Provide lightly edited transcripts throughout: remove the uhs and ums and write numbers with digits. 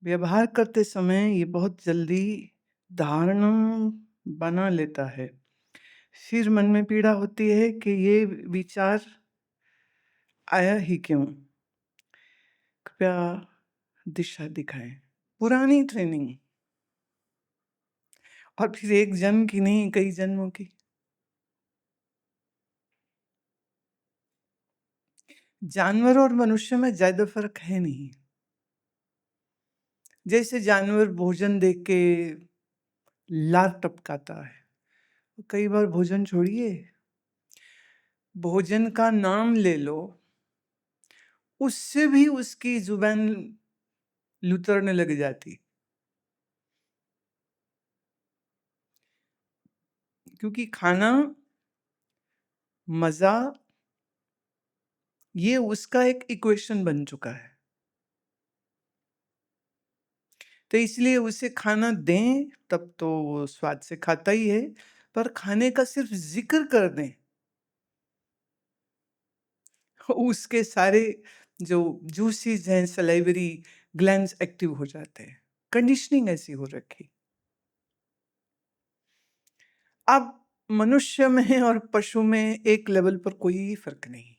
व्यवहार करते समय ये बहुत जल्दी धारणा बना लेता है। फिर मन में पीड़ा होती है कि ये विचार आया ही क्यों? कृपया दिशा दिखाएँ। पुरानी ट्रेनिंग और फिर एक जन्म की नहीं, कई जन्मों की। जानवर और मनुष्य में ज़्यादा फ़र्क है नहीं। जैसे जानवर भोजन देख के लार टपकाता है, कई बार भोजन छोड़िए, भोजन का नाम ले लो, उससे भी उसकी ज़ुबान लुतरने लग जाती। क्योंकि खाना, मज़ा, ये उसका एक इक्वेशन बन चुका है। तो इसलिए उसे खाना दें, तब तो वो स्वाद से खाता ही है, पर खाने का सिर्फ़ ज़िक्र कर दें, उसके सारे जो जूसेस हैं, सलाइवरी ग्लैंड्स एक्टिव हो जाते हैं। कंडीशनिंग ऐसी हो रखी। अब मनुष्य में और पशु में एक लेवल पर कोई फ़र्क नहीं।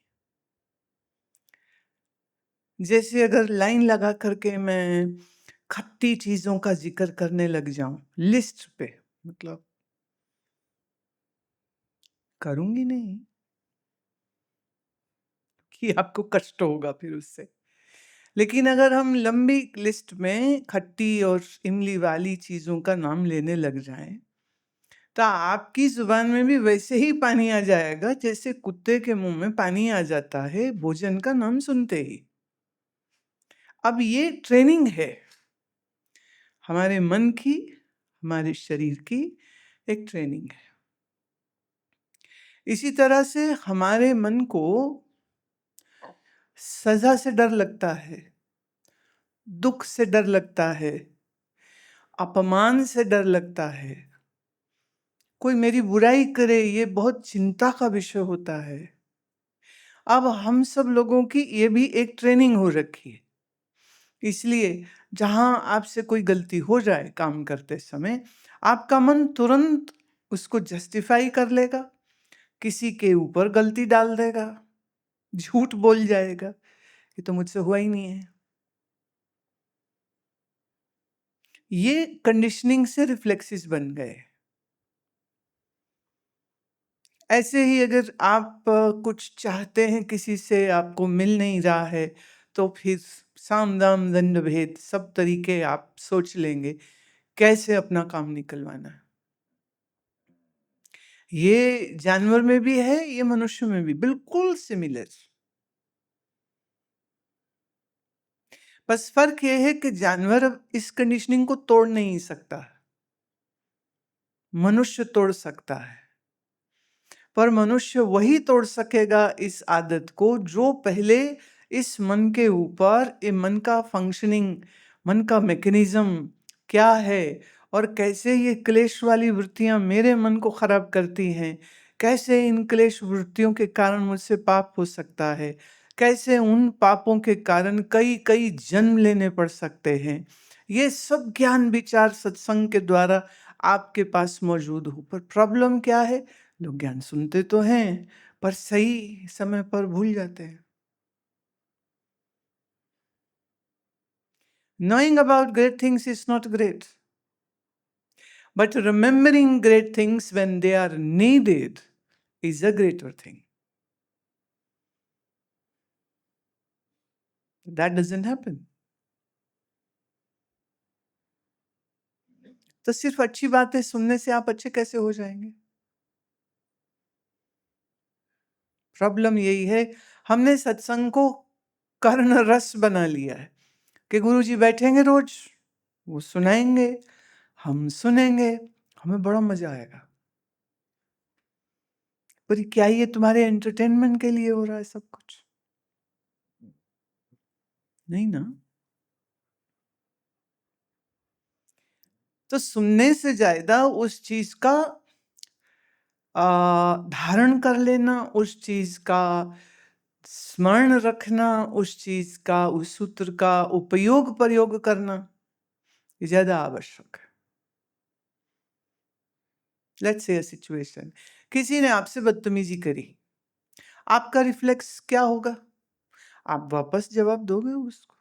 जैसे अगर लाइन लगा कर के मैं खट्टी चीज़ों का ज़िक्र करने लग जाऊँ, लिस्ट पे, मतलब करूँगी नहीं, कि आपको कष्ट होगा फिर उससे। लेकिन अगर हम लंबी लिस्ट में खट्टी और इमली वाली चीज़ों का नाम लेने लग जाएँ, तो आपकी ज़ुबान में भी वैसे ही पानी आ जाएगा, जैसे कुत्ते के मुँह में पानी आ जाता है भोजन का नाम सुनते ही। अब ये ट्रेनिंग है, हमारे मन की, हमारे शरीर की एक ट्रेनिंग है। इसी तरह से हमारे मन को सज़ा से डर लगता है, दुःख से डर लगता है, अपमान से डर लगता है। कोई मेरी बुराई करे, ये बहुत चिंता का विषय होता है। अब हम सब लोगों की ये भी एक ट्रेनिंग हो रखी है। इसलिए जहाँ आपसे कोई गलती हो जाए काम करते समय, आपका मन तुरंत उसको जस्टिफाई कर लेगा, किसी के ऊपर गलती डाल देगा, झूठ बोल जाएगा, ये तो मुझसे हुआ ही नहीं है। ये कंडीशनिंग से रिफ्लेक्सेस बन गए। ऐसे ही अगर आप कुछ चाहते हैं किसी से, आपको मिल नहीं रहा है, तो फिर साम दाम दंड भेद सब तरीके आप सोच लेंगे कैसे अपना काम निकलवाना है। ये जानवर में भी है, ये मनुष्य में भी बिल्कुल सिमिलर। बस फर्क ये है कि जानवर अब इस कंडीशनिंग को तोड़ नहीं सकता, मनुष्य तोड़ सकता है। पर मनुष्य वही तोड़ सकेगा इस आदत को जो पहले इस मन के ऊपर, ये मन का फंक्शनिंग, मन का मैकेनिज्म क्या है और कैसे ये क्लेश वाली वृत्तियां मेरे मन को खराब करती हैं, कैसे इन क्लेश वृत्तियों के कारण मुझसे पाप हो सकता है, कैसे उन पापों के कारण कई कई जन्म लेने पड़ सकते हैं। ये सब ज्ञान विचार सत्संग के द्वारा आपके पास मौजूद हो, पर प्रॉब्लम क्या है? लोग ज्ञान सुनते तो हैं, पर सही समय पर भूल जाते हैं। Knowing about great things is not great, but remembering great things when they are needed is a greater thing. That doesn't happen. तो सिर्फ अच्छी बातें सुनने से आप अच्छे कैसे हो जाएंगे? प्रॉब्लम यही है, हमने सत्संग को कर्ण रस बना लिया है कि गुरुजी बैठेंगे रोज, वो सुनाएंगे, हम सुनेंगे, हमें बड़ा मजा आएगा। पर क्या ये तुम्हारे एंटरटेनमेंट के लिए हो रहा है सब कुछ? नहीं ना। तो सुनने से ज्यादा उस चीज का धारण कर लेना, उस चीज का स्मरण रखना, उस चीज का, उस सूत्र का उपयोग प्रयोग करना, ये ज्यादा आवश्यक है। लेट्स से अ सिचुएशन, किसी ने आपसे बदतमीजी करी, आपका रिफ्लेक्स क्या होगा? आप वापस जवाब दोगे उसको।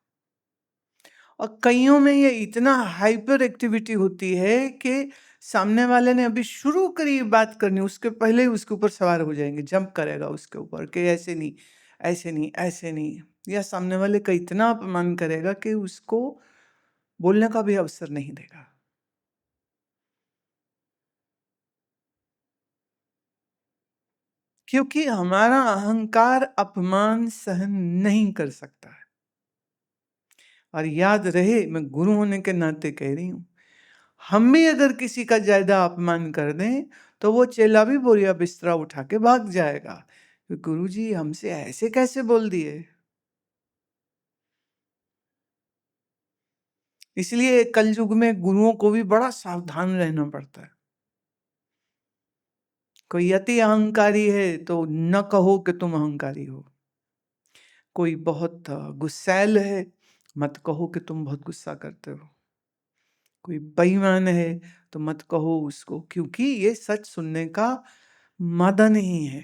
और कईयों में ये इतना हाइपर एक्टिविटी होती है कि सामने वाले ने अभी शुरू करी बात करनी, उसके पहले ही उसके ऊपर सवार हो जाएंगे, जंप करेगा उसके ऊपर कि ऐसे नहीं, ऐसे नहीं, ऐसे नहीं। या सामने वाले का इतना अपमान करेगा कि उसको बोलने का भी अवसर नहीं देगा। क्योंकि हमारा अहंकार अपमान सहन नहीं कर सकता है। और याद रहे, मैं गुरु होने के नाते कह रही हूं, हम भी अगर किसी का ज्यादा अपमान कर दें तो वो चेला भी बोरिया बिस्तरा उठा के भाग जाएगा कि गुरु जी हमसे ऐसे कैसे बोल दिए। इसलिए कलयुग में गुरुओं को भी बड़ा सावधान रहना पड़ता है। कोई अति अहंकारी है तो न कहो कि तुम अहंकारी हो। कोई बहुत गुस्सैल है, मत कहो कि तुम बहुत गुस्सा करते हो। कोई बेईमान है तो मत कहो उसको, क्योंकि ये सच सुनने का मादा नहीं है।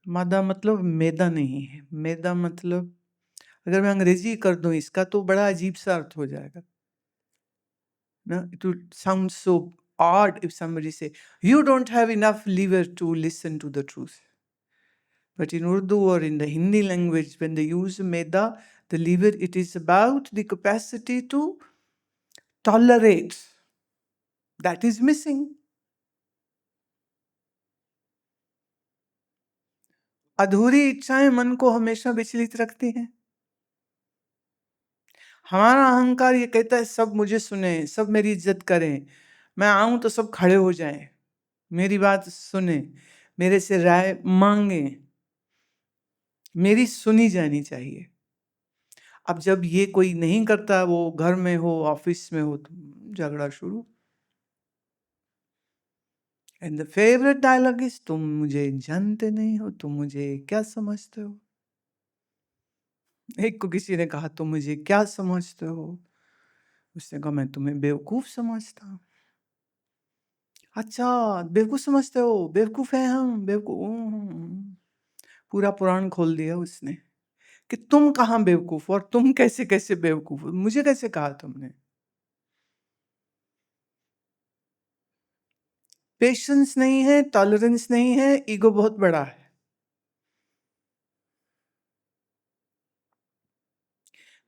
मादा मतलब मैदा नहीं है। मैदा मतलब, अगर मैं अंग्रेजी कर दूं इसका तो बड़ा अजीब सा अर्थ हो जाएगा ना। It would sound so odd if somebody say you don't have enough liver to listen to the truth. But in Urdu or in the Hindi language, when they use maida, the liver, it is about the capacity to tolerate. That is missing. अधूरी इच्छाएं मन को हमेशा विचलित रखती हैं। हमारा अहंकार ये कहता है सब मुझे सुने, सब मेरी इज्जत करें, मैं आऊं तो सब खड़े हो जाएं, मेरी बात सुने, मेरे से राय मांगे, मेरी सुनी जानी चाहिए। अब जब ये कोई नहीं करता, वो घर में हो, ऑफिस में हो, तो झगड़ा शुरू। And the favourite dialogue is, तुम मुझे जानते नहीं हो, तुम मुझे क्या समझते हो। एक को किसी ने कहा तुम मुझे क्या समझते हो, उसने कहा मैं तुम्हें बेवकूफ समझता हूँ। अच्छा, बेवकूफ समझते हो, बेवकूफ है हम, बेवकूफ। पूरा पुराण खोल दिया उसने कि तुम कहाँ बेवकूफ और तुम कैसे कैसे बेवकूफ, मुझे कैसे कहा तुमने। पेशेंस नहीं है, टॉलरेंस नहीं है, ईगो बहुत बड़ा है।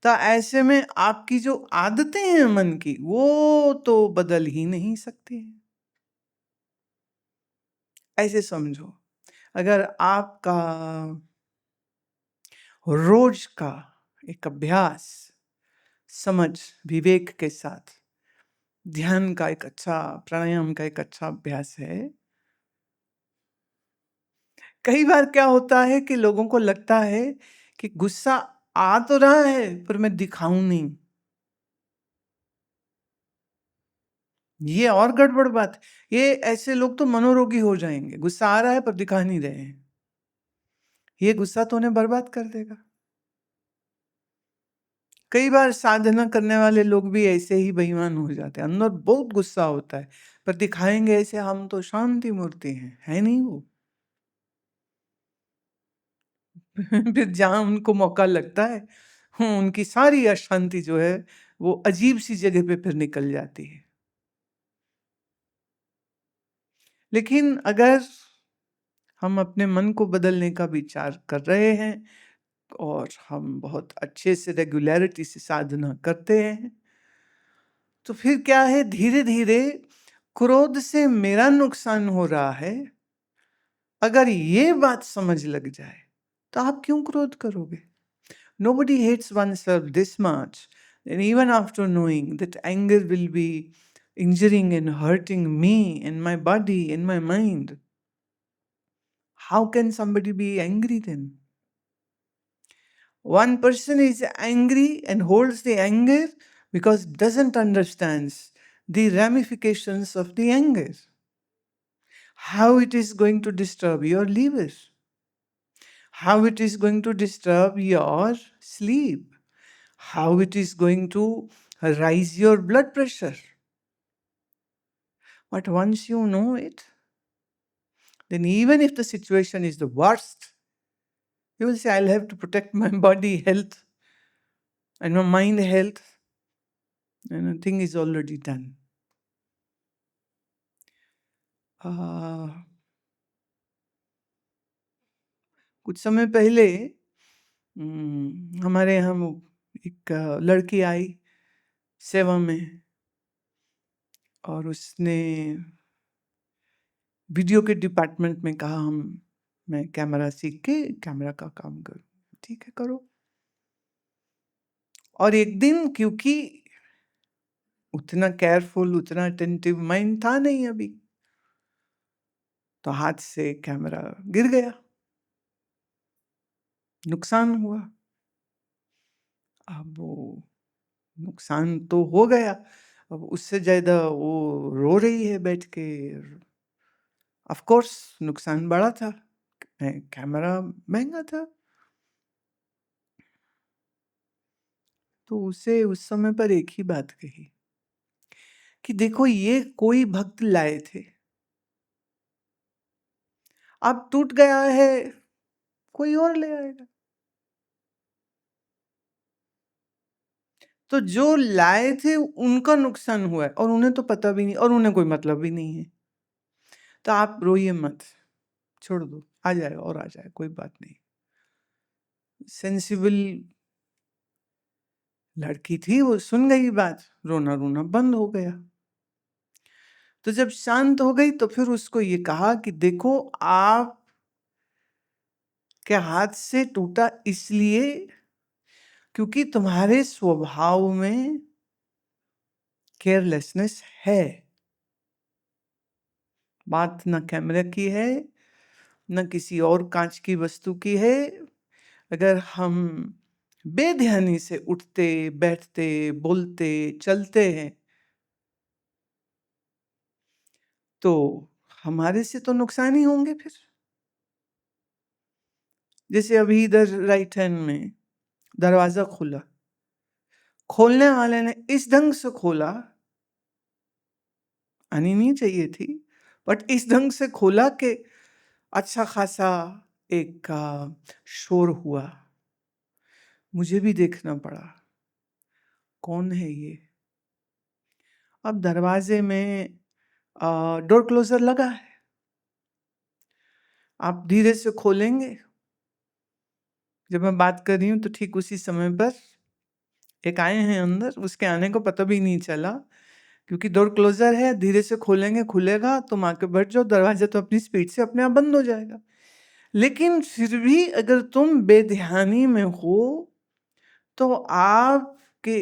तो ऐसे में आपकी जो आदतें हैं मन की, वो तो बदल ही नहीं सकती। ऐसे समझो, अगर आपका रोज का एक अभ्यास, समझ, विवेक के साथ ध्यान का एक अच्छा, प्राणायाम का एक अच्छा अभ्यास है। कई बार क्या होता है कि लोगों को लगता है कि गुस्सा आ तो रहा है पर मैं दिखाऊं नहीं। ये और गड़बड़ बात है। ये ऐसे लोग तो मनोरोगी हो जाएंगे, गुस्सा आ रहा है पर दिखा नहीं रहे हैं। ये गुस्सा तो उन्हें बर्बाद कर देगा। कई बार साधना करने वाले लोग भी ऐसे ही बेईमान हो जाते हैं, अंदर बहुत गुस्सा होता है पर दिखाएंगे ऐसे हम तो शांति मूर्ति हैं, है नहीं वो। फिर जहां उनको मौका लगता है, उनकी सारी अशांति जो है वो अजीब सी जगह पे फिर निकल जाती है। लेकिन अगर हम अपने मन को बदलने का विचार कर रहे हैं और हम बहुत अच्छे से रेगुलरिटी से साधना करते हैं, तो फिर क्या है, धीरे धीरे क्रोध से मेरा नुकसान हो रहा है, अगर ये बात समझ लग जाए तो आप क्यों क्रोध करोगे। Nobody hates oneself this much, and even after knowing that anger will be injuring and hurting me and my body and my mind, how can somebody be angry then? One person is angry and holds the anger because doesn't understands the ramifications of the anger, how it is going to disturb your liver, how it is going to disturb your sleep, how it is going to rise your blood pressure. But once you know it, then even if the situation is the worst, you will say, I'll have to protect my body health and my mind health, and the thing is already done. कुछ समय पहले हमारे यहाँ एक लड़की आई सेवा में, और उसने वीडियो के डिपार्टमेंट में कहा मैं कैमरा सीख के कैमरा का काम करूँ। ठीक है, करो। और एक दिन क्योंकि उतना केयरफुल, उतना अटेंटिव माइंड था नहीं अभी, तो हाथ से कैमरा गिर गया, नुकसान हुआ। अब वो नुकसान तो हो गया, अब उससे ज़्यादा वो रो रही है बैठ के। ऑफ कोर्स नुकसान बड़ा था, कैमरा महंगा था। तो उसे उस समय पर एक ही बात कही कि देखो, ये कोई भक्त लाए थे, अब टूट गया है, कोई और ले आएगा। तो जो लाए थे उनका नुकसान हुआ है, और उन्हें तो पता भी नहीं, और उन्हें कोई मतलब भी नहीं है। तो आप रोइए मत, छोड़ दो, आ जाएगा और आ जाएगा, कोई बात नहीं। सेंसिबल लड़की थी, वो सुन गई बात, रोना रोना बंद हो गया। तो जब शांत हो गई तो फिर उसको ये कहा कि देखो, आप के हाथ से टूटा इसलिए क्योंकि तुम्हारे स्वभाव में केयरलेसनेस है। बात न कैमरे की है, न किसी और कांच की वस्तु की है। अगर हम बेध्यानी से उठते, बैठते, बोलते, चलते हैं, तो हमारे से तो नुकसान ही होंगे फिर। जैसे अभी इधर राइट हैंड में दरवाजा खुला, खोलने वाले ने इस ढंग से खोला, आनी नहीं चाहिए थी, बट इस ढंग से खोला कि अच्छा खासा एक शोर हुआ। मुझे भी देखना पड़ा कौन है ये। अब दरवाजे में डोर क्लोजर लगा है, आप धीरे से खोलेंगे। जब मैं बात कर रही हूँ तो ठीक उसी समय पर एक आए हैं अंदर, उसके आने को पता भी नहीं चला, क्योंकि डोर क्लोजर है, धीरे से खोलेंगे, खुलेगा, तुम आके बैठ जाओ, दरवाजा तो अपनी स्पीड से अपने आप बंद हो जाएगा। लेकिन फिर भी अगर तुम बेध्यानी में हो तो आपके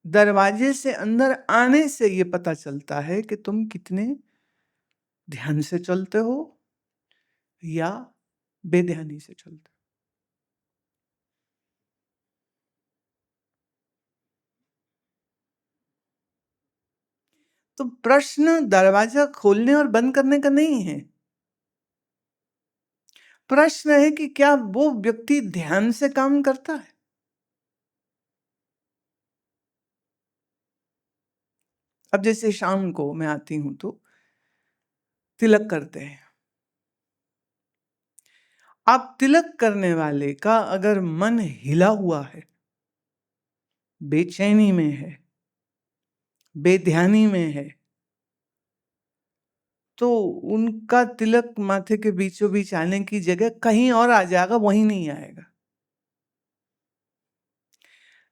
दरवाजे से अंदर आने से ये पता चलता है कि तुम कितने ध्यान से चलते हो या बेध्यानी से चलते हो। तो प्रश्न दरवाजा खोलने और बंद करने का नहीं है। प्रश्न है कि क्या वो व्यक्ति ध्यान से काम करता है। अब जैसे शाम को मैं आती हूं तो तिलक करते हैं। आप तिलक करने वाले का अगर मन हिला हुआ है, बेचैनी में है, बेध्यानी में है, तो उनका तिलक माथे के बीचों बीच आने की जगह कहीं और आ जाएगा, वहीं नहीं आएगा।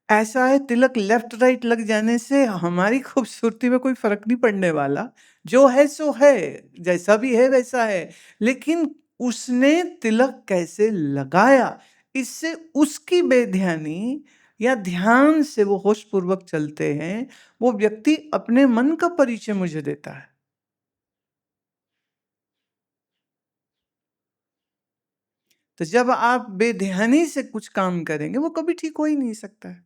ऐसा है, तिलक लेफ्ट राइट लग जाने से हमारी खूबसूरती में कोई फर्क नहीं पड़ने वाला। जो है सो है, जैसा भी है वैसा है। लेकिन उसने तिलक कैसे लगाया, इससे उसकी बेध्यानी या ध्यान से वो होश पूर्वक चलते हैं, वो व्यक्ति अपने मन का परिचय मुझे देता है। तो जब आप बेध्यानी से कुछ काम करेंगे, वो कभी ठीक हो ही नहीं सकता है।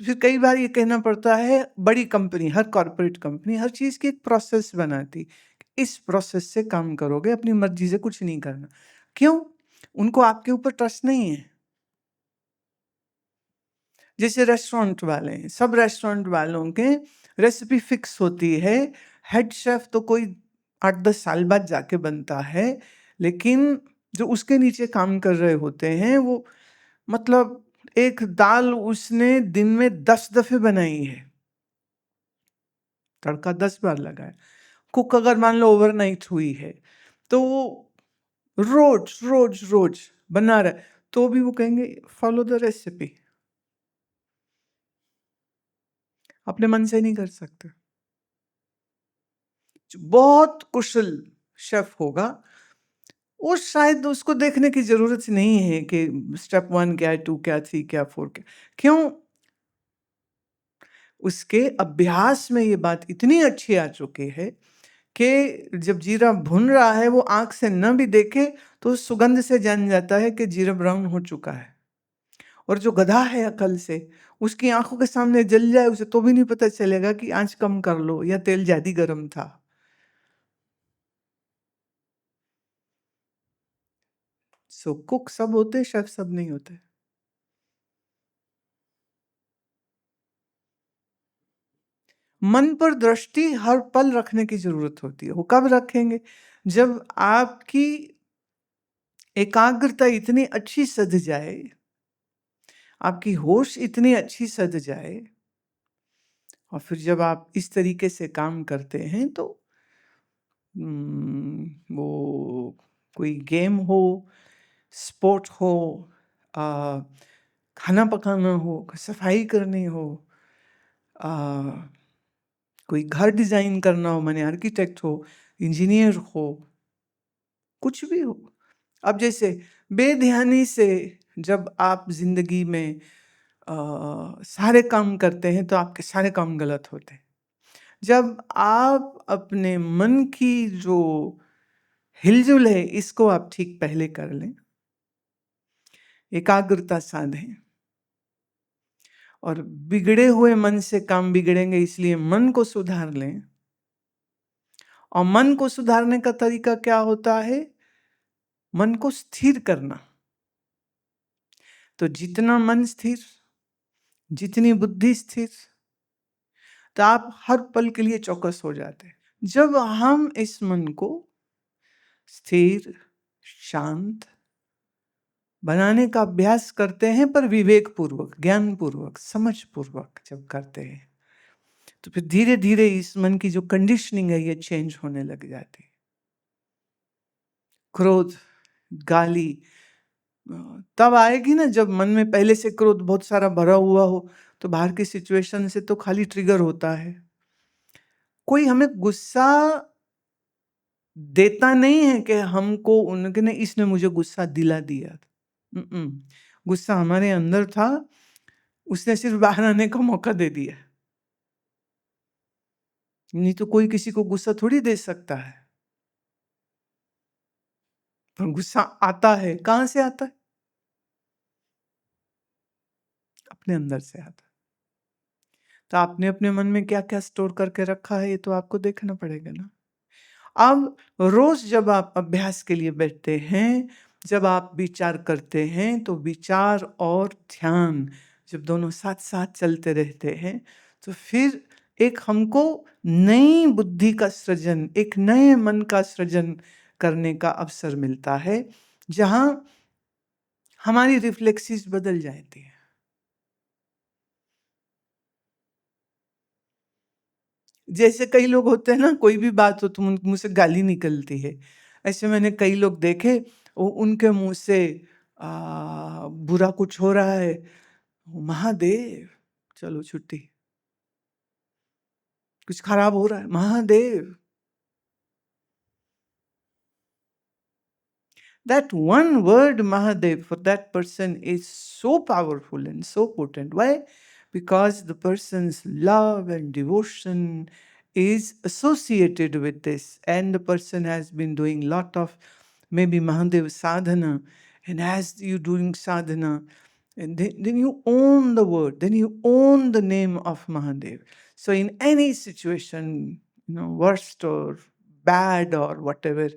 तो फिर कई बार ये कहना पड़ता है, बड़ी कंपनी, हर कॉर्पोरेट कंपनी हर चीज की एक प्रोसेस बनाती, इस प्रोसेस से काम करोगे, अपनी मर्जी से कुछ नहीं करना। क्यों? उनको आपके ऊपर ट्रस्ट नहीं है। जैसे रेस्टोरेंट वाले हैं, सब रेस्टोरेंट वालों के रेसिपी फिक्स होती है। हेड शेफ तो कोई 8-10 साल बाद जाके बनता है, लेकिन जो उसके नीचे काम कर रहे होते हैं वो मतलब एक दाल उसने दिन में 10 दफ़े बनाई है, तड़का 10 बार लगाया। कुक अगर मान लो ओवरनाइट हुई है, तो वो रोज बना रहा है, तो भी वो कहेंगे फॉलो द रेसिपी। अपने मन से नहीं कर सकते। जो बहुत कुशल शेफ होगा, वो शायद उसको देखने की ज़रूरत नहीं है कि स्टेप 1 क्या है, 2 क्या, 3 क्या, 4 क्या। क्यों? उसके अभ्यास में ये बात इतनी अच्छी आ चुकी है कि जब जीरा भुन रहा है, वो आँख से न भी देखे, तो उस सुगंध से जान जाता है कि जीरा ब्राउन हो चुका है। और जो गधा है अकल से, उसकी आँखों के सामने जल जाए, उसे तो भी नहीं पता चलेगा कि आँच कम कर लो या तेल ज़्यादा गरम था। सो कुक सब होते, शेफ सब नहीं होते। मन पर दृष्टि हर पल रखने की ज़रूरत होती है। वो कब रखेंगे? जब आपकी एकाग्रता इतनी अच्छी सध जाए, आपकी होश इतनी अच्छी सध जाए, और फिर जब आप इस तरीके से काम करते हैं तो वो कोई गेम हो, स्पोर्ट हो, अ, खाना पकाना हो, सफाई करनी हो, अ, कोई घर डिज़ाइन करना हो, माने आर्किटेक्ट हो, इंजीनियर हो, कुछ भी हो। अब जैसे बेध्यानी से जब आप ज़िंदगी में सारे काम करते हैं, तो आपके सारे काम गलत होते हैं। जब आप अपने मन की जो हिलजुल है, इसको आप ठीक पहले कर लें, एकाग्रता साधें, और बिगड़े हुए मन से काम बिगड़ेंगे, इसलिए मन को सुधार लें। और मन को सुधारने का तरीका क्या होता है? मन को स्थिर करना। तो जितना मन स्थिर, जितनी बुद्धि स्थिर, तो आप हर पल के लिए चौकस हो जाते हैं। जब हम इस मन को स्थिर, शांत बनाने का अभ्यास करते हैं, पर विवेक पूर्वक, ज्ञान पूर्वक, समझ पूर्वक जब करते हैं, तो फिर धीरे धीरे इस मन की जो कंडीशनिंग है, ये चेंज होने लग जाती है। क्रोध, गाली तब आएगी ना जब मन में पहले से क्रोध बहुत सारा भरा हुआ हो, तो बाहर की सिचुएशन से तो खाली ट्रिगर होता है। कोई हमें गुस्सा देता नहीं है कि हमको उनके ने इसने मुझे गुस्सा दिला दिया। गुस्सा हमारे अंदर था, उसने सिर्फ बाहर आने का मौका दे दिया। नहीं तो कोई किसी को गुस्सा थोड़ी दे सकता है। पर गुस्सा आता है, कहाँ से आता है? अपने अंदर से आता है। तो आपने अपने मन में क्या-क्या स्टोर करके रखा है, ये तो आपको देखना पड़ेगा ना। अब रोज जब आप अभ्यास के लिए बैठते हैं, जब आप विचार करते हैं, तो विचार और ध्यान जब दोनों साथ-साथ चलते रहते हैं, तो फिर एक हमको नई बुद्धि का सृजन, एक नए मन का सृजन करने का अवसर मिलता है, जहाँ हमारी रिफ्लेक्सेस बदल जाती हैं। जैसे कई लोग होते हैं ना, कोई भी बात हो तो उन मुँह से गाली निकलती है। ऐसे मैंने कई लोग देखे, उनके मुँह से बुरा कुछ हो रहा है, महादेव, चलो छुट्टी। कुछ खराब हो रहा है, Mahadev. That one word Mahadev for that person is so powerful and so potent. Why? Because the person's love and devotion is associated with this, and the person has been doing lot of maybe Mahadev sadhana, and as you doing sadhana, and then you own the word, then you own the name of Mahadev. So in any situation, worst or bad or whatever,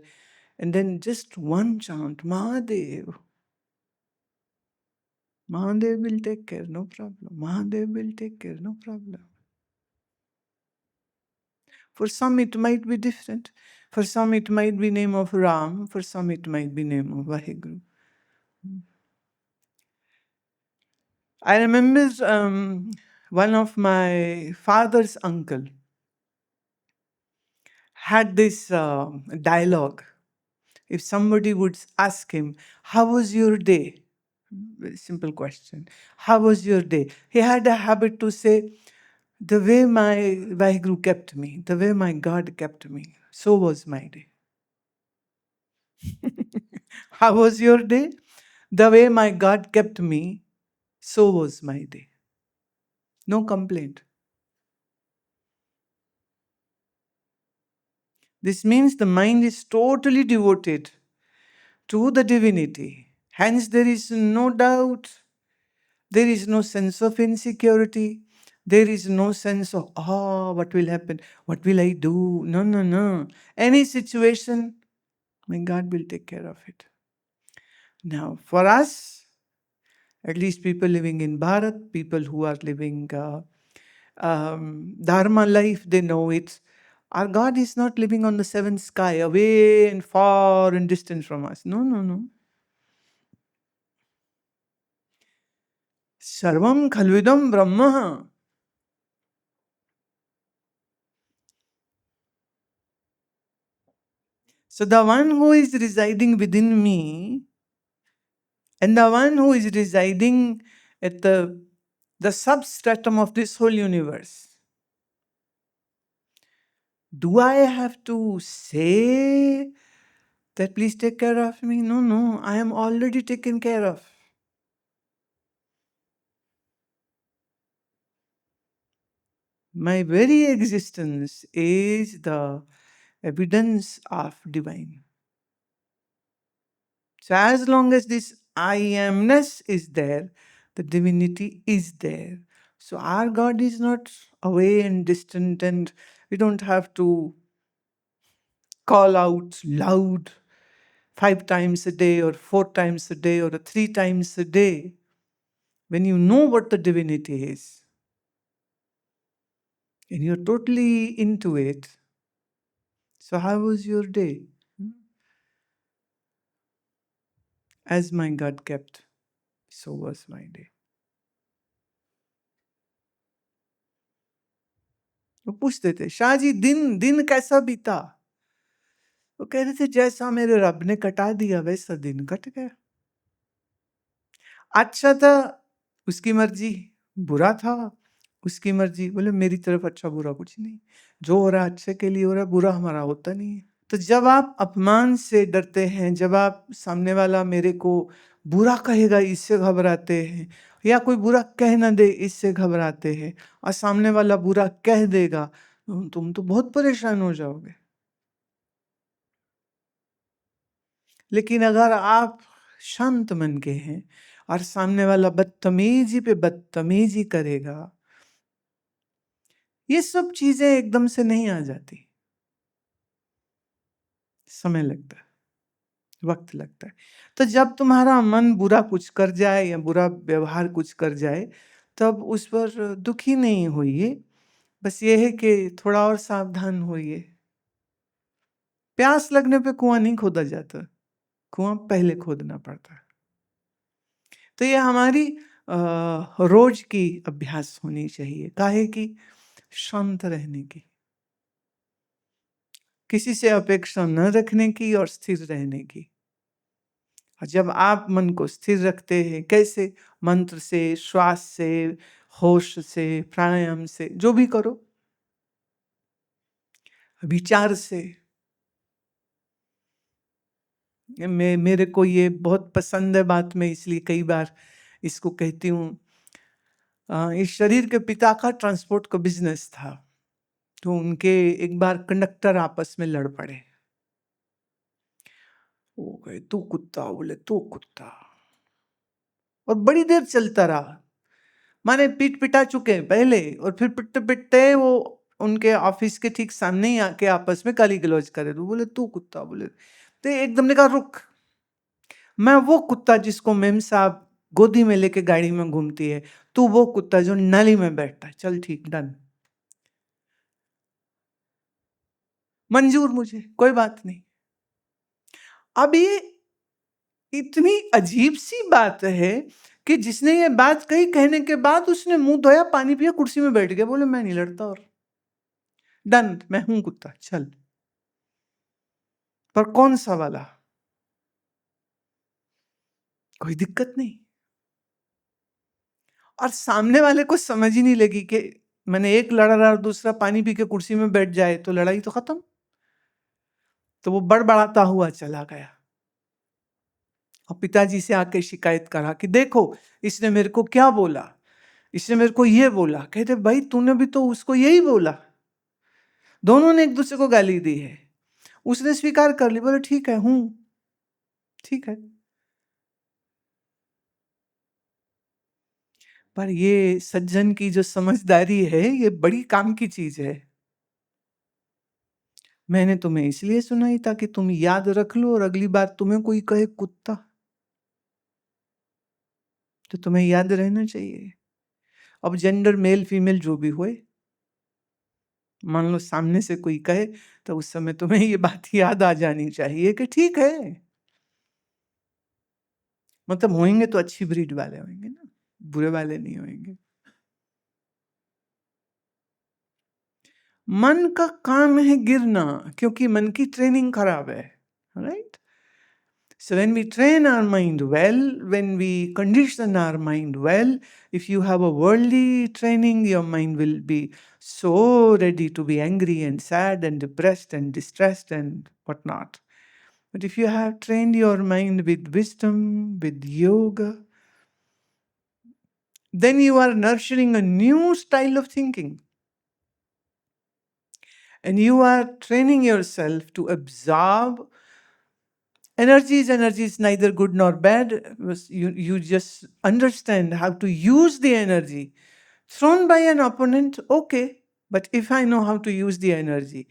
and then just one chant, Mahadev. Mahadev will take care, no problem. Mahadev will take care, no problem. For some it might be different. For some it might be name of Ram. For some it might be name of Vaheguru. I remember one of my father's uncle had this dialogue. If somebody would ask him, how was your day? Very simple question. How was your day? He had a habit to say, the way my Vaheguru kept me, the way my God kept me, so was my day. How was your day? The way my God kept me, so was my day. No complaint. This means the mind is totally devoted to the divinity. Hence, there is no doubt, there is no sense of insecurity, there is no sense of, what will happen? What will I do? No, no, no. Any situation, my God will take care of it. Now, for us, at least people living in Bharat, people who are living Dharma life, they know it. Our God is not living on the seventh sky, away and far and distant from us. No, no, no. Sarvam khalvidam brahma. So the one who is residing within me and the one who is residing at the substratum of this whole universe, do I have to say that please take care of me? No, no, I am already taken care of. My very existence is the evidence of divine. So as long as this I amness is there, the divinity is there. So our God is not away and distant, and we don't have to call out loud 5 times a day or 4 times a day or 3 times a day. When you know what the divinity is and you're totally into it, so how was your day? As my God kept, so was my day. वो पूछते थे, शाह जी दिन दिन कैसा बीता? वो कह रहे थे जैसा मेरे रब ने कटा दिया वैसा दिन कट गया। अच्छा था, उसकी मर्जी, बुरा था, उसकी मर्जी। बोले मेरी तरफ अच्छा बुरा कुछ नहीं, जो हो रहा है अच्छे के लिए हो रहा है, बुरा हमारा होता नहीं है। तो जब आप अपमान से डरते हैं, जब आप सामने वाला मेरे को बुरा कहेगा इससे घबराते हैं, या कोई बुरा कह ना दे इससे घबराते हैं, और सामने वाला बुरा कह देगा, तुम तो बहुत परेशान हो जाओगे। लेकिन अगर आप शांत मन के हैं और सामने वाला बदतमीजी पे बदतमीजी करेगा, ये सब चीजें एकदम से नहीं आ जाती, समय लगता है, वक्त लगता है। तो जब तुम्हारा मन बुरा कुछ कर जाए या बुरा व्यवहार कुछ कर जाए, तब उस पर दुखी नहीं होइए, बस ये है कि थोड़ा और सावधान होइए। प्यास लगने पे कुआं नहीं खोदा जाता, कुआं पहले खोदना पड़ता है। तो ये हमारी रोज की अभ्यास होनी चाहिए, काहे की? शांत रहने की, किसी से अपेक्षा न रखने की और स्थिर रहने की। और जब आप मन को स्थिर रखते हैं, कैसे? मंत्र से, श्वास से, होश से, प्राणायाम से, जो भी करो, विचार से। मेरे को ये बहुत पसंद है बात, मैं इसलिए कई बार इसको कहती हूँ। इस शरीर के पिता का ट्रांसपोर्ट का बिजनेस था, तो उनके एक बार कंडक्टर आपस में लड़ पड़े। वो गए तू कुत्ता, बोले तू कुत्ता, और बड़ी देर चलता रहा। माने पीट पिटा चुके पहले, और फिर पिटते पिटते वो उनके ऑफिस के ठीक सामने ही आके आपस में गाली गलौज करे। तो बोले तू कुत्ता, बोले तो एकदम ने कहा रुक, मैं वो कुत्ता जिसको मेम साहब गोदी में लेके गाड़ी में घूमती है, तू वो कुत्ता जो नाली में बैठता है। चल ठीक, डन, मंजूर मुझे, कोई बात नहीं। अब ये इतनी अजीब सी बात है कि जिसने ये बात कही, कहने के बाद उसने मुंह धोया, पानी पिया, कुर्सी में बैठ गया, बोले मैं नहीं लड़ता और डन, मैं हूं कुत्ता, चल। पर कौन सा वाला? कोई दिक्कत नहीं। और सामने वाले को समझ ही नहीं लगी कि मैंने एक लड़ा रहा और दूसरा पानी पी के कुर्सी में बैठ जाए तो लड़ाई तो खत्म। तो वो बड़बड़ाता हुआ चला गया और पिताजी से आके शिकायत करा कि देखो इसने मेरे को क्या बोला, इसने मेरे को ये बोला। कहते भाई तूने भी तो उसको यही बोला, दोनों ने एक दूसरे को गाली दी है। उसने स्वीकार कर ली, बोले ठीक है, हूं, ठीक है। पर ये सज्जन की जो समझदारी है, ये बड़ी काम की चीज है। मैंने तुम्हें इसलिए सुनाई ताकि तुम याद रख लो, और अगली बार तुम्हें कोई कहे कुत्ता तो तुम्हें याद रहना चाहिए। अब जेंडर मेल फीमेल जो भी होए, मान लो सामने से कोई कहे तो उस समय तुम्हें ये बात याद आ जानी चाहिए कि ठीक है, मतलब होंगे तो अच्छी ब्रीड वाले होंगे ना, बुरे वाले नहीं होंगे। मन का काम है गिरना, क्योंकि मन की ट्रेनिंग खराब है, right? So when we train our mind well, when we condition our mind well, if you have a worldly training, your mind will be so ready to be angry and sad and depressed and distressed and whatnot. But if you have trained your mind with wisdom, with yoga, then you are nurturing a new style of thinking. And you are training yourself to absorb energy. Is neither good nor bad. You just understand how to use the energy thrown by an opponent. Okay, but if I know how to use the energy,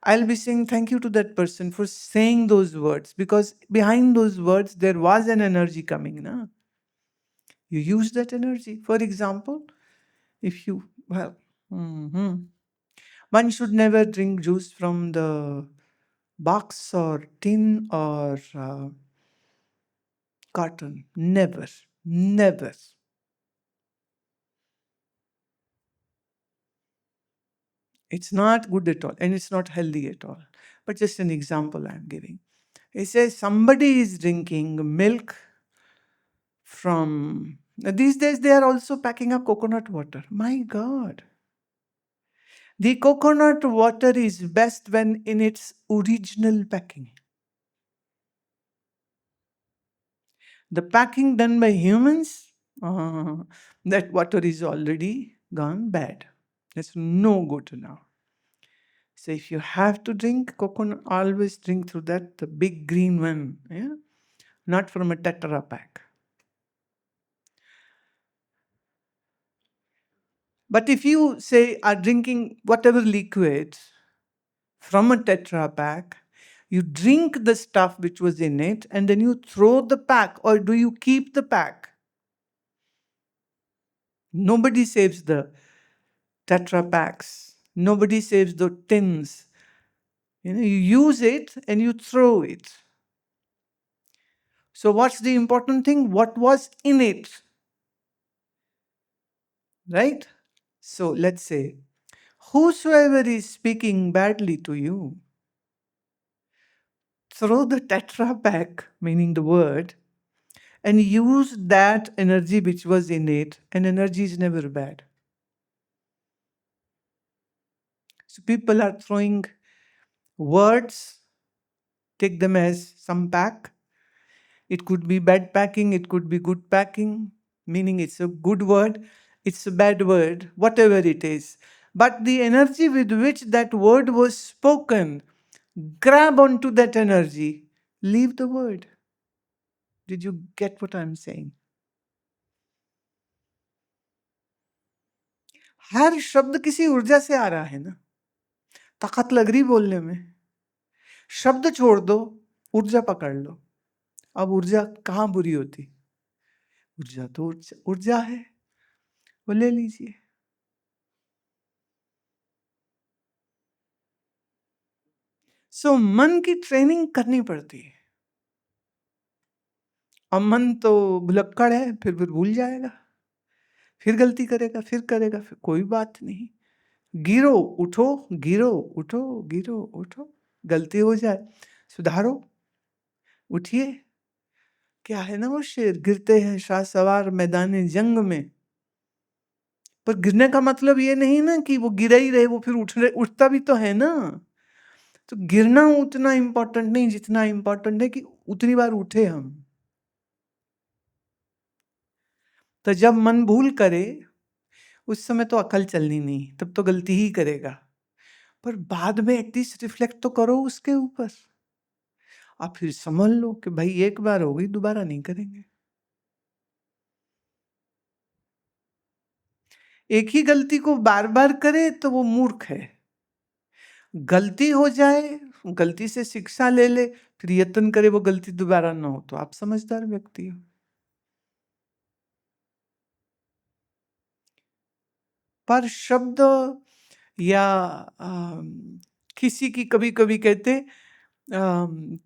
I'll be saying thank you to that person for saying those words, because behind those words there was an energy coming. Na? You use that energy. For example, if you, well, one should never drink juice from the box or tin or carton. Never, never. It's not good at all, and it's not healthy at all. But just an example I'm giving. It says somebody is drinking milk from, these days they are also packing up coconut water. My God. The coconut water is best when in its original packing. The packing done by humans, that water is already gone bad. It's no good now. So if you have to drink coconut, always drink through that, the big green one, yeah? Not from a Tetra pack. But if you say are drinking whatever liquid from a Tetra pack, you drink the stuff which was in it and then you throw the pack, or do you keep the pack? Nobody saves the Tetra packs. Nobody saves the tins. You use it and you throw it. So what's the important thing? What was in it? Right? So let's say, whosoever is speaking badly to you, throw the Tetra pack, meaning the word, and use that energy which was in it, and energy is never bad. So people are throwing words, take them as some pack. It could be bad packing, it could be good packing, meaning it's a good word, it's a bad word, whatever it is. But the energy with which that word was spoken, grab onto that energy, leave the word. Did you get what I'm saying? हर शब्द किसी ऊर्जा से आ रहा है ना, ताकत लग रही बोलने में, शब्द छोड़ दो, ऊर्जा पकड़ लो। अब ऊर्जा कहाँ बुरी होती? ऊर्जा तो ऊर्जा है, वो ले लीजिए। सो मन की ट्रेनिंग करनी पड़ती है। अब मन तो भुलक्कड़ है, फिर भूल जाएगा, फिर गलती करेगा, फिर कोई बात नहीं। गिरो उठो, गिरो उठो, गिरो उठो, गलती हो जाए सुधारो, उठिए। क्या है ना वो शेर, गिरते हैं शाहसवार मैदान जंग में। पर गिरने का मतलब ये नहीं ना कि वो गिरा ही रहे, वो फिर उठता भी तो है ना। तो गिरना उतना इम्पोर्टेंट नहीं जितना इम्पोर्टेंट है कि उतनी बार उठे हम। तो जब मन भूल करे उस समय तो अकल चलनी नहीं, तब तो गलती ही करेगा। पर बाद में एटलीस्ट रिफ्लेक्ट तो करो उसके ऊपर। आप फिर समझ लो कि भाई एक बार हो गई, दोबारा नहीं करेंगे। एक ही गलती को बार बार करे तो वो मूर्ख है। गलती हो जाए, गलती से शिक्षा ले ले, फिर यत्न करे वो गलती दोबारा ना हो, तो आप समझदार व्यक्ति हो। पर शब्द या किसी की कभी कभी कहते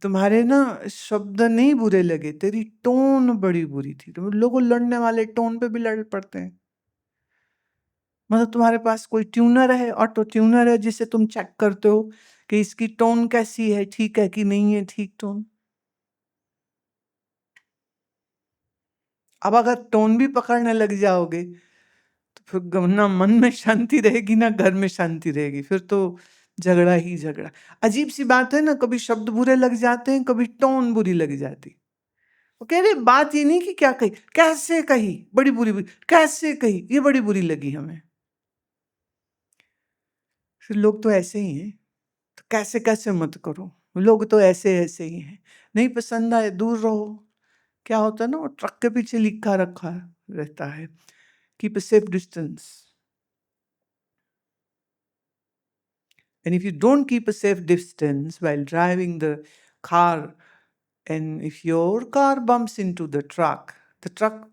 तुम्हारे ना शब्द नहीं बुरे लगे, तेरी टोन बड़ी बुरी थी। तो लोगों लड़ने वाले टोन पे भी लड़ पड़ते हैं। मतलब तुम्हारे पास कोई ट्यूनर है, ऑटो ट्यूनर है, जिसे तुम चेक करते हो कि इसकी टोन कैसी है, ठीक है कि नहीं है ठीक टोन। अब अगर टोन भी पकड़ने लग जाओगे तो फिर ना मन में शांति रहेगी ना घर में शांति रहेगी, फिर तो झगड़ा ही झगड़ा। अजीब सी बात है ना, कभी शब्द बुरे लग जाते हैं, कभी टोन बुरी लग जाती। वो कह रहे बात ये नहीं कि क्या कही, कैसे कही, बड़ी बुरी बुरी कैसे कही, ये बड़ी बुरी लगी हमें। फिर लोग तो ऐसे ही हैं, तो कैसे कैसे मत करो, लोग तो ऐसे ऐसे ही हैं, नहीं पसंद आए दूर रहो। क्या होता है ना, वो ट्रक के पीछे लिखा रखा रहता है, keep a safe distance. And if you don't keep a safe distance while driving the car, and if your car bumps into the truck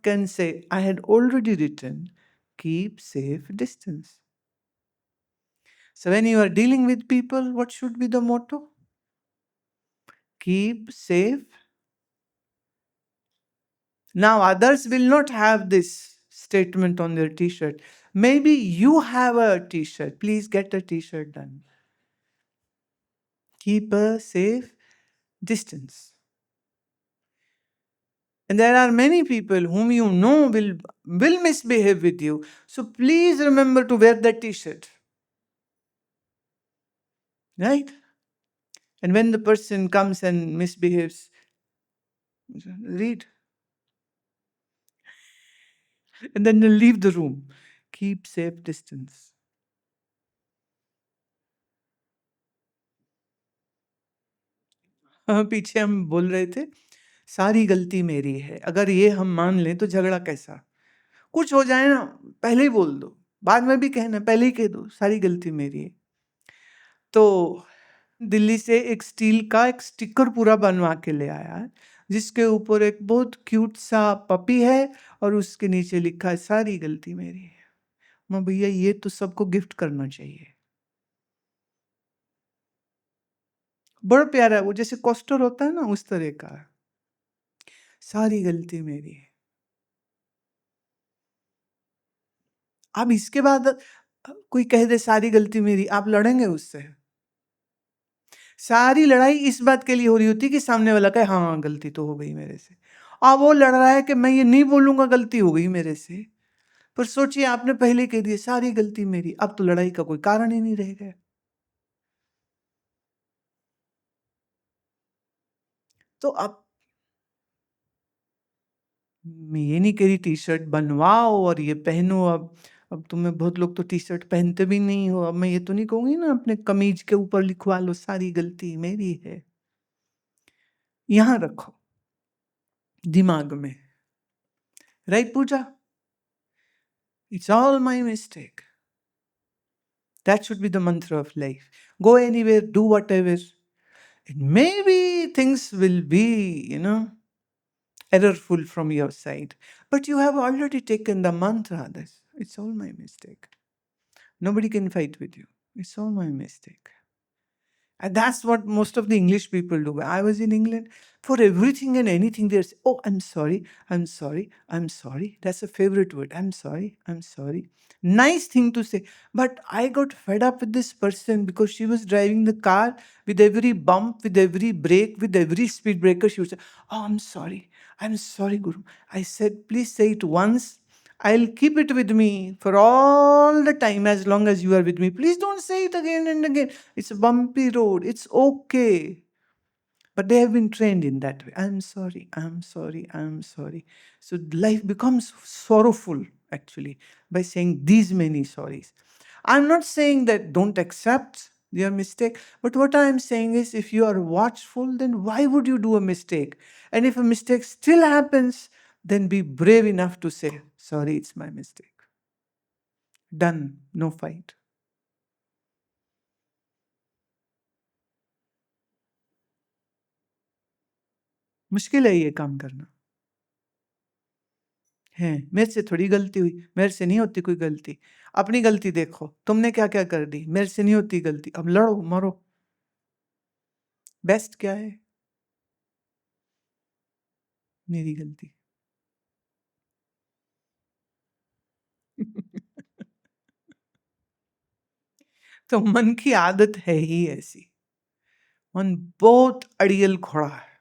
can say, I had already written, keep safe distance. So when you are dealing with people, what should be the motto? Keep safe. Now, others will not have this statement on their t-shirt. Maybe you have a t-shirt. Please get a t-shirt done. Keep a safe distance. And there are many people whom you know will misbehave with you. So please remember to wear that t-shirt. Right? And when the person comes and misbehaves, read. And then leave the room. Keep safe distance. पीछे हम बोल रहे थे सारी गलती मेरी है। अगर ये हम मान लें तो झगड़ा कैसा? कुछ हो जाए ना, पहले ही बोल दो, बाद में भी कहना, पहले ही कह दो सारी गलती मेरी है। तो दिल्ली से एक स्टील का एक स्टिकर पूरा बनवा के ले आया है, जिसके ऊपर एक बहुत क्यूट सा पपी है और उसके नीचे लिखा है सारी गलती मेरी है। मैं भैया ये तो सबको गिफ्ट करना चाहिए। बड़ा प्यारा है वो, जैसे कोस्टर होता है ना उस तरह का। सारी गलती मेरी है। अब इसके बाद कोई कह दे सारी गलती मेरी, आप लड़ेंगे उससे? सारी लड़ाई इस बात के लिए हो रही होती कि सामने वाला कहे हाँ गलती तो हो गई मेरे से। अब वो लड़ रहा है कि मैं ये नहीं बोलूंगा गलती हो गई मेरे से। पर सोचिए आपने पहले कह दिया सारी गलती मेरी, अब तो लड़ाई का कोई कारण ही नहीं रह गया। तो अब मैं ये नहीं कह रही टी शर्ट बनवाओ और ये पहनो। अब तुम्हें बहुत लोग तो टी शर्ट पहनते भी नहीं हो। अब मैं ये तो नहीं कहूंगी ना अपने कमीज के ऊपर लिखवा लो सारी गलती मेरी है। यहां रखो दिमाग में, right Pooja? It's all my mistake. That should be the mantra of life. Go anywhere, do whatever, and maybe things will be, errorful from your side. But you have already taken the mantra that it's all my mistake. Nobody can fight with you. It's all my mistake. And that's what most of the English people do. When I was in England, for everything and anything, they say, "Oh, I'm sorry, I'm sorry, I'm sorry." That's a favorite word. I'm sorry, I'm sorry. Nice thing to say. But I got fed up with this person because she was driving the car with every bump, with every brake, with every speed breaker. She would say, "Oh, I'm sorry, Guru." I said, "Please say it once. I'll keep it with me for all the time as long as you are with me. Please don't say it again and again. It's a bumpy road. It's okay." But they have been trained in that way. I'm sorry, I'm sorry, I'm sorry. So life becomes sorrowful actually by saying these many sorries. I'm not saying that don't accept your mistake, but what I'm saying is if you are watchful, then why would you do a mistake? And if a mistake still happens, then be brave enough to say, sorry, it's my mistake. Done, no fight. मुश्किल है ये काम करना है। मेरे से थोड़ी गलती हुई, मेरे से नहीं होती कोई गलती। अपनी गलती देखो, तुमने क्या-क्या कर दी, मेरे से नहीं होती गलती, अब लड़ो, मरो। बेस्ट क्या है? मेरी गलती। तो मन की आदत है ही ऐसी। मन बहुत अड़ियल घोड़ा है।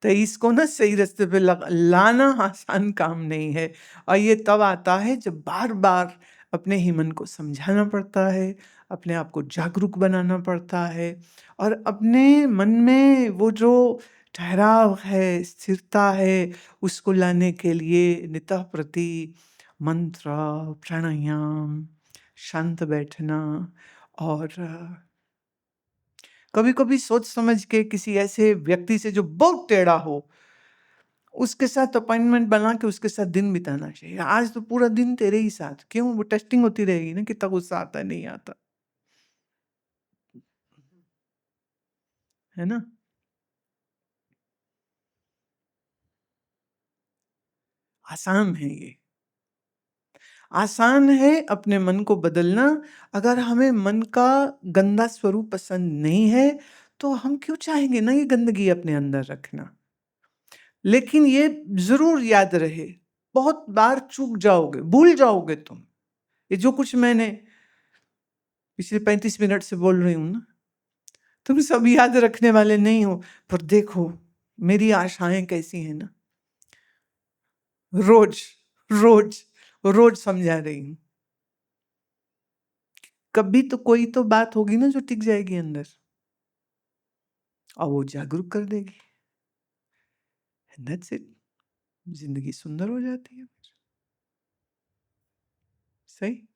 तो इसको ना सही रास्ते पे लाना आसान काम नहीं है और ये तब आता है जब बार-बार अपने ही मन को समझाना पड़ता है, अपने आप को जागरूक बनाना पड़ता है और अपने मन में वो जो ठहराव है, स्थिरता है, उसको लाने के लिए नितः प्रति मंत्र, प्राणायाम, शांत बैठना और कभी-कभी सोच समझ के किसी ऐसे व्यक्ति से जो बहुत टेढ़ा हो, उसके साथ अपॉइंटमेंट बना के उसके साथ दिन बिताना चाहिए। आज तो पूरा दिन तेरे ही साथ, क्यों? वो टेस्टिंग होती रहेगी ना कितना गुस्सा आता है, नहीं आता। है ना? आसान है ये। आसान है अपने मन को बदलना। अगर हमें मन का गंदा स्वरूप पसंद नहीं है, तो हम क्यों चाहेंगे ना ये गंदगी अपने अंदर रखना? लेकिन ये ज़रूर याद रहे, बहुत बार चूक जाओगे, भूल जाओगे तुम। ये जो कुछ मैंने पिछले 35 मिनट से बोल रही हूँ ना, तुम सब याद रखने वाले नहीं हो, पर देखो मेरी आशाएँ कैसी हैं ना, रोज़, रोज़, रोज़ समझा रही हूँ। कभी तो कोई तो बात होगी ना जो टिक जाएगी अंदर और वो जागरूक कर देगी। And that's it. ज़िंदगी सुंदर हो जाती है। सही?